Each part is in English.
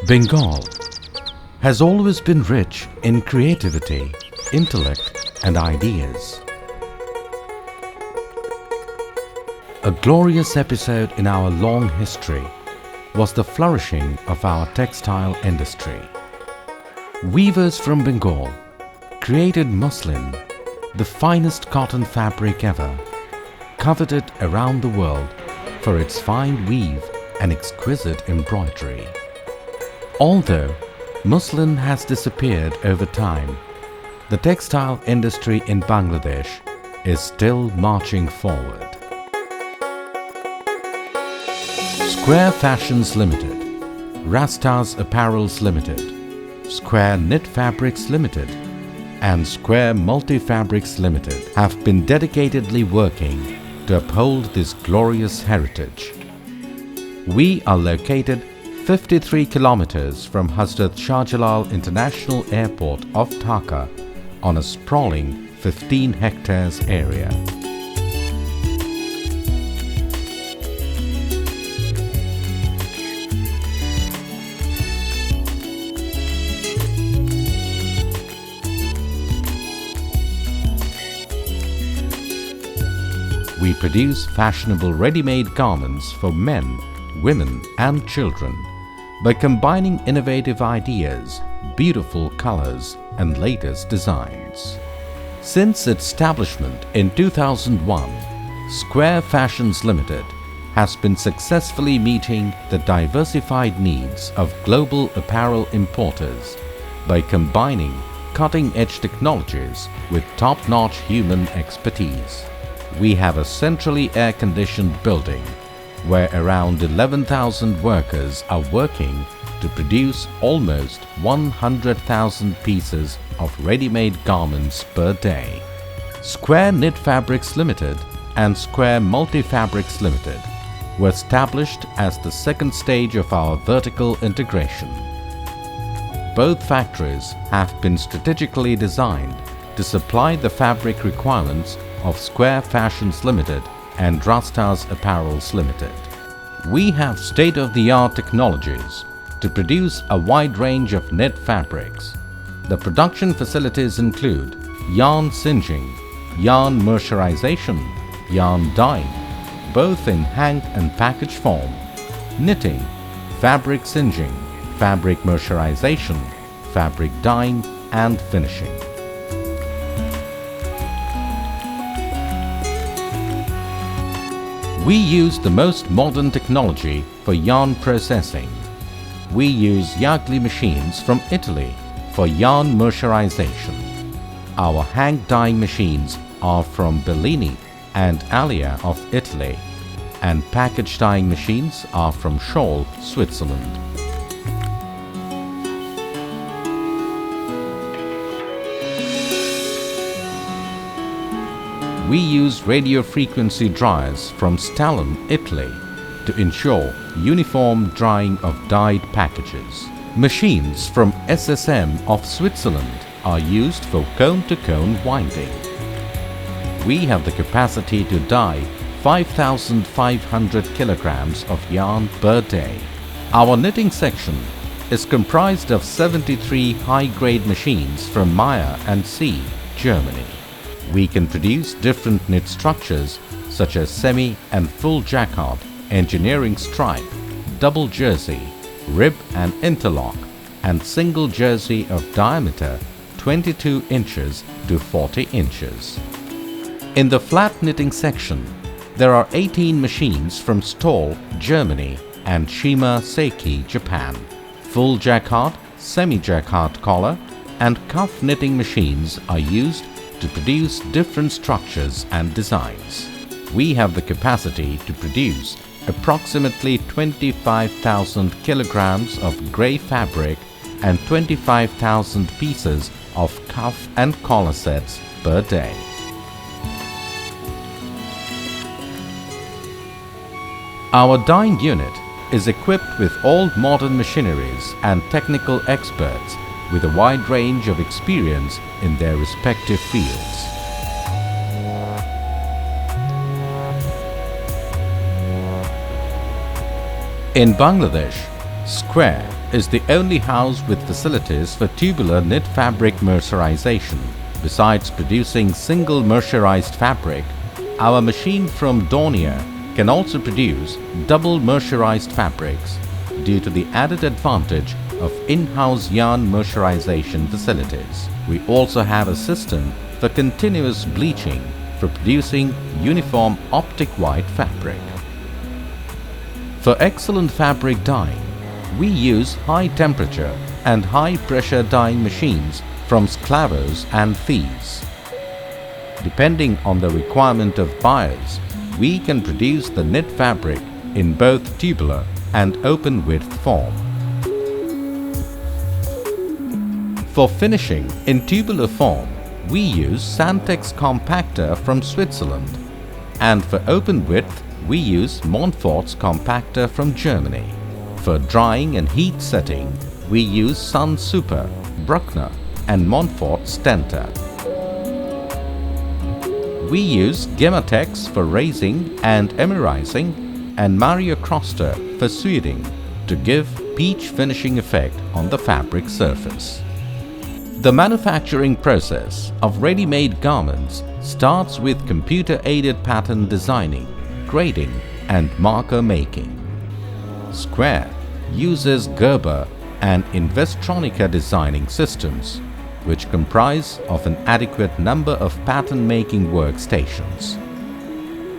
Bengal has always been rich in creativity, intellect, and ideas. A glorious episode in our long history was the flourishing of our textile industry. Weavers from Bengal created muslin, the finest cotton fabric ever, coveted around the world for its fine weave and exquisite embroidery. Although muslin has disappeared over time, the textile industry in Bangladesh is still marching forward. Square Fashions Limited, Rastas Apparels Limited, Square Knit Fabrics Limited, and Square Multi Fabrics Limited have been dedicatedly working to uphold this glorious heritage. We are located 53 kilometers from Hazrat Shahjalal International Airport of Dhaka on a sprawling 15 hectares area. We produce fashionable ready-made garments for men, women and children by combining innovative ideas, beautiful colors and latest designs. Since its establishment in 2001, Square Fashions Limited has been successfully meeting the diversified needs of global apparel importers by combining cutting-edge technologies with top-notch human expertise. We have a centrally air-conditioned building where around 11,000 workers are working to produce almost 100,000 pieces of ready-made garments per day. Square Knit Fabrics Limited and Square Multi Fabrics Limited were established as the second stage of our vertical integration. Both factories have been strategically designed to supply the fabric requirements of Square Fashions Limited and Rastas Apparels Limited. We have state-of-the-art technologies to produce a wide range of knit fabrics. The production facilities include yarn singeing, yarn mercerization, yarn dyeing, both in hang and package form, knitting, fabric singeing, fabric mercerization, fabric dyeing and finishing. We use the most modern technology for yarn processing. We use Yagli machines from Italy for yarn mercerization. Our hang dyeing machines are from Bellini and Alia of Italy, and package dyeing machines are from Scholl, Switzerland. We use radio frequency dryers from Stalon, Italy to ensure uniform drying of dyed packages. Machines from SSM of Switzerland are used for cone-to-cone winding. We have the capacity to dye 5,500 kilograms of yarn per day. Our knitting section is comprised of 73 high-grade machines from Meyer and C, Germany. We can produce different knit structures such as semi and full jacquard, engineering stripe, double jersey, rib and interlock, and single jersey of diameter 22 inches to 40 inches. In the flat knitting section, there are 18 machines from Stoll, Germany and Shima Seiki, Japan. Full jacquard, semi-jacquard collar and cuff knitting machines are used to produce different structures and designs. We have the capacity to produce approximately 25,000 kilograms of grey fabric and 25,000 pieces of cuff and collar sets per day. Our dyeing unit is equipped with all modern machineries and technical experts with a wide range of experience in their respective fields. In Bangladesh, Square is the only house with facilities for tubular knit fabric mercerization. Besides producing single mercerized fabric, our machine from Dornier can also produce double mercerized fabrics due to the added advantage of in-house yarn mercerization facilities. We also have a system for continuous bleaching for producing uniform optic white fabric. For excellent fabric dyeing, we use high temperature and high pressure dyeing machines from Sklavos and Thies. Depending on the requirement of buyers, we can produce the knit fabric in both tubular and open width form. For finishing in tubular form, we use Santex Compactor from Switzerland, and for open width, we use Montfort's Compactor from Germany. For drying and heat setting, we use Sun Super, Bruckner and Montfort Stenta. We use Gematex for raising and emerizing and Mario Kroster for sewing to give peach finishing effect on the fabric surface. The manufacturing process of ready-made garments starts with computer-aided pattern designing, grading and marker making. Square uses Gerber and Investronica designing systems, which comprise of an adequate number of pattern-making workstations.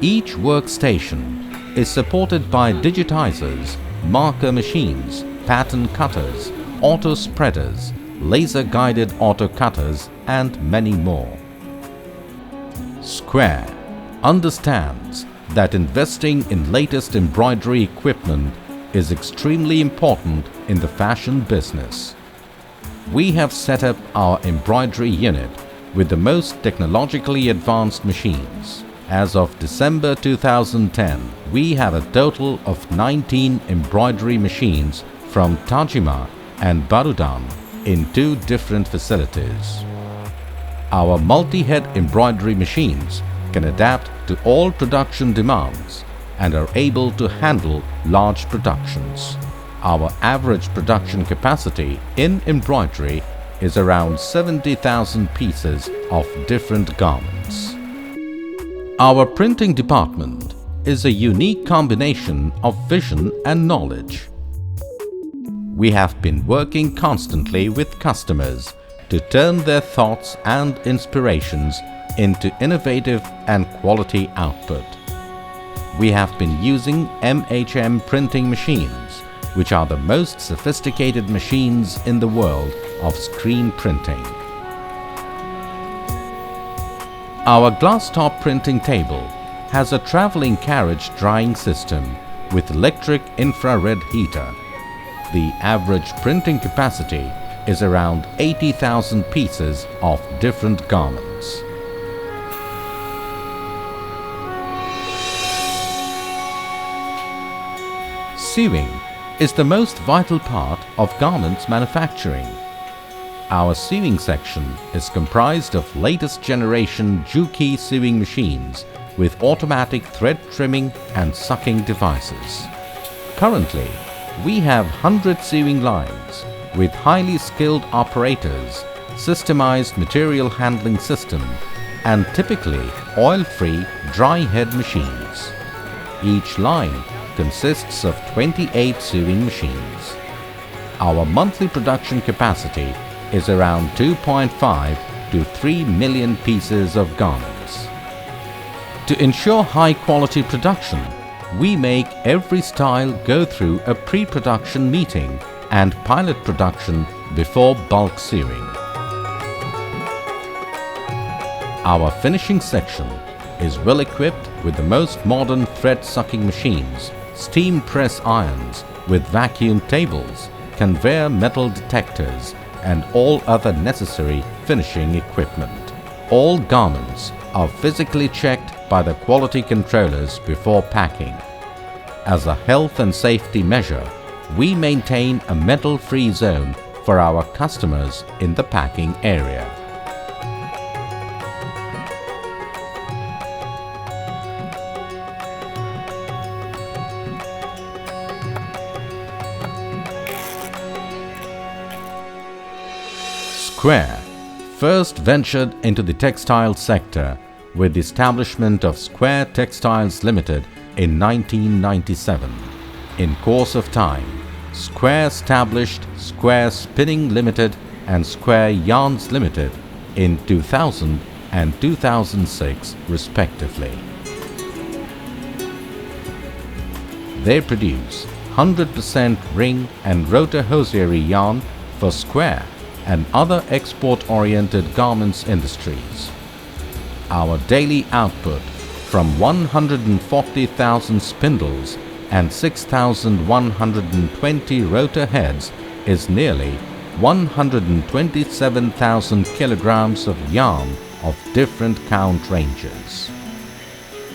Each workstation is supported by digitizers, marker machines, pattern cutters, auto spreaders, laser-guided auto cutters and many more. Square understands that investing in latest embroidery equipment is extremely important in the fashion business. We have set up our embroidery unit with the most technologically advanced machines. As of December 2010, we have a total of 19 embroidery machines from Tajima and Barudan in 2 different facilities. Our multi-head embroidery machines can adapt to all production demands and are able to handle large productions. Our average production capacity in embroidery is around 70,000 pieces of different garments. Our printing department is a unique combination of vision and knowledge. We have been working constantly with customers to turn their thoughts and inspirations into innovative and quality output. We have been using MHM printing machines, which are the most sophisticated machines in the world of screen printing. Our glass top printing table has a traveling carriage drying system with electric infrared heater. The average printing capacity is around 80,000 pieces of different garments. Sewing is the most vital part of garments manufacturing. Our sewing section is comprised of latest generation Juki sewing machines with automatic thread trimming and sucking devices. Currently, we have 100 sewing lines with highly skilled operators, systemized material handling system, and typically oil-free dry head machines. Each line consists of 28 sewing machines. Our monthly production capacity is around 2.5 to 3 million pieces of garments. To ensure high-quality production, we make every style go through a pre-production meeting and pilot production before bulk sewing. Our finishing section is well equipped with the most modern thread sucking machines, steam press irons with vacuum tables, conveyor metal detectors and all other necessary finishing equipment. All garments are physically checked by the quality controllers before packing. As a health and safety measure, we maintain a metal-free zone for our customers in the packing area. Square first ventured into the textile sector with the establishment of Square Textiles Limited in 1997. In course of time, Square established Square Spinning Limited and Square Yarns Limited in 2000 and 2006 respectively. They produce 100% ring and rotor hosiery yarn for Square and other export-oriented garments industries. Our daily output from 140,000 spindles and 6,120 rotor heads is nearly 127,000 kilograms of yarn of different count ranges.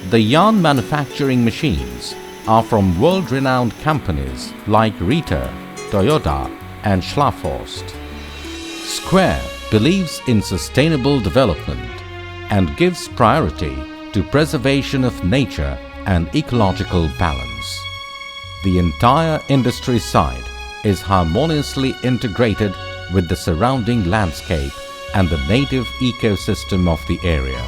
The yarn manufacturing machines are from world-renowned companies like Rieter, Toyota and Schlafhorst. Square believes in sustainable development and gives priority to preservation of nature and ecological balance. The entire industry side is harmoniously integrated with the surrounding landscape and the native ecosystem of the area.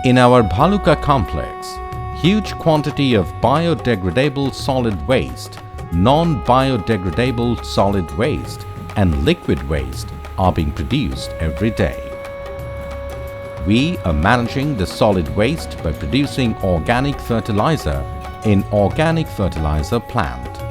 In our Bhaluka complex, huge quantity of biodegradable solid waste, non-biodegradable solid waste and liquid waste are being produced every day. We are managing the solid waste by producing organic fertilizer in organic fertilizer plant.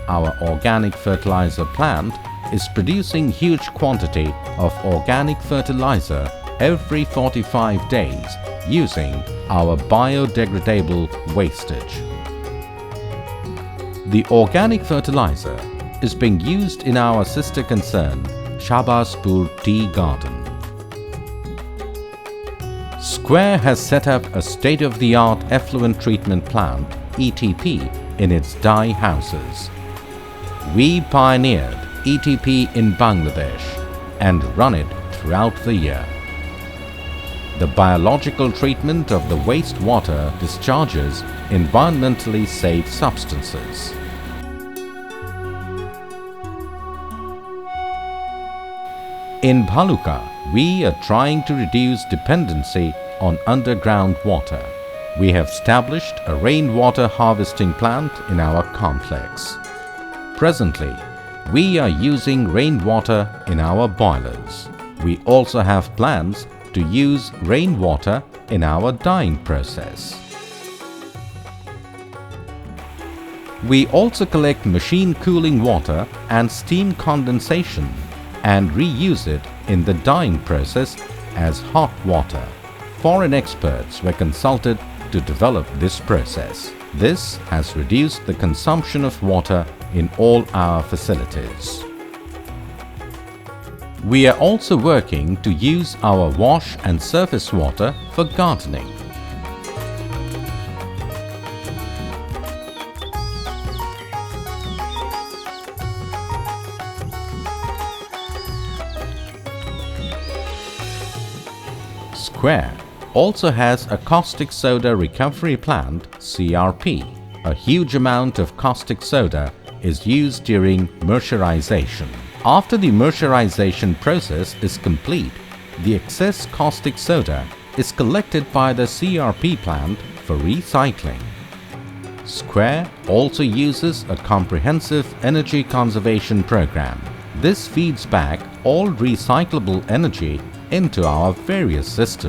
Our organic fertilizer plant is producing huge quantity of organic fertilizer every 45 days using our biodegradable wastage. The organic fertilizer is being used in our sister concern, Shahbazpur Tea Garden. Square has set up a state-of-the-art effluent treatment plant, ETP, in its dye houses. We pioneered ETP in Bangladesh and run it throughout the year. The biological treatment of the wastewater discharges environmentally safe substances. In Bhaluka, we are trying to reduce dependency on underground water. We have established a rainwater harvesting plant in our complex. Presently, we are using rainwater in our boilers. We also have plans to use rainwater in our dyeing process. We also collect machine cooling water and steam condensation and reuse it in the dyeing process as hot water. Foreign experts were consulted to develop this process. This has reduced the consumption of water in all our facilities. We are also working to use our wash and surface water for gardening. Square also has a caustic soda recovery plant, CRP. A huge amount of caustic soda is used during mercerization. After the mercerization process is complete, the excess caustic soda is collected by the CRP plant for recycling. Square also uses a comprehensive energy conservation program. This feeds back all recyclable energy into our various systems.